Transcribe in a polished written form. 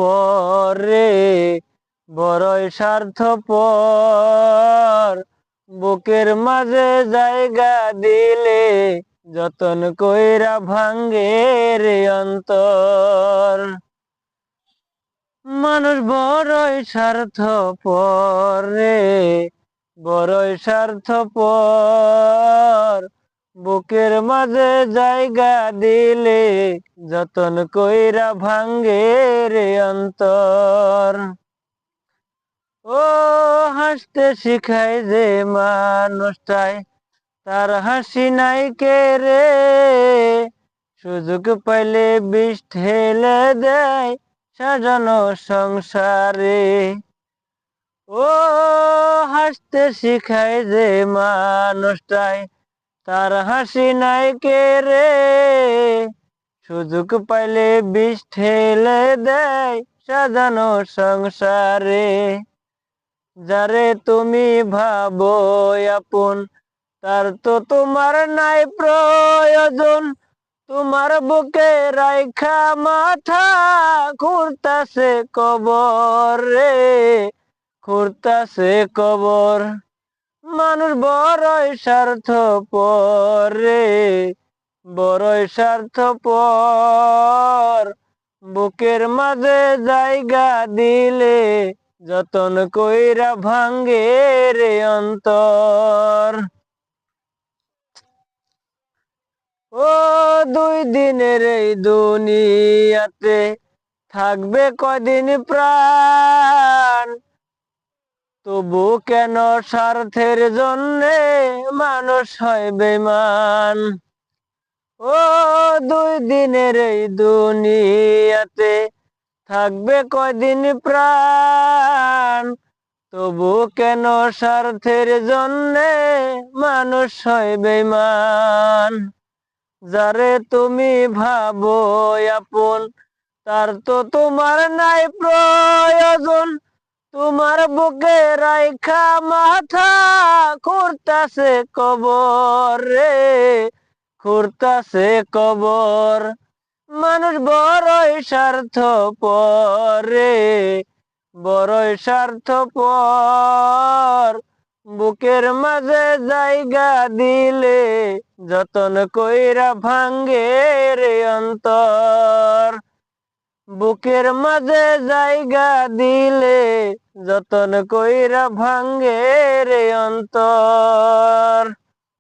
পরে বড়ই স্বার্থপর, বুকের মাঝে জায়গা দিলে যতন কইরা ভাঙ্গে রে অন্তর। মানুষ বড়ই স্বার্থপর রে, বড়ই স্বার্থপর, বুকের মাঝে জায়গা দিলে যতন কইরা ভাঙ্গে রে অন্তর। ও হাসতে শিখায় যে মানুষটাই, তার হাসি নাই কে রে, সুযোগ পাইলে বিষ ঢেলে দেয় সাজানো সংসারে। ও হাসতে শিখায় যে মানুষটাই, তার হাসি নাই কে রে, সুযোগ পাইলে বিষ ঢেলে দেয় সাজানো সংসারে। যারে তুমি ভাবো আপন, তার তো তোমার নাই প্রয়োজন, তোমার বুকে রাইখা মাথা খুঁড়তাছে কবর রে, খুঁড়তাছে কবর। মানুষ বড়ই স্বার্থপর রে, বড়ই স্বার্থপর, বুকের মাঝে জায়গা দিলে যতন কইরা ভাঙ্গে রে অন্তর। ও দুই দিনের এই দুনিয়াতে থাকবে কয়দিন প্রাণ, তবু কেন স্বার্থের জন্যে মানুষ হয় বেঈমান। ও দুই দিনের এই দুনিয়াতে থাকবে কয়দিন প্রাণ, তবু কেন স্বার্থের জন্যে মানুষ হয় বেঈমান। যারে তুমি ভাবো আপন, তার তো তোমার নাই প্রয়োজন, তোমার বুকে রাইখা মাথা খুঁড়তাছে কবর রে, খুঁড়তাছে কবর। মানুষ বড়ই স্বার্থপর রে, বড়ই স্বার্থপর, বুকের মাঝে জায়গা দিলে যতন কইরা ভাঙ্গে রে অন্তর। বুকের মাঝে জায়গা দিলে যতন কইরা ভাঙ্গে রে অন্তর।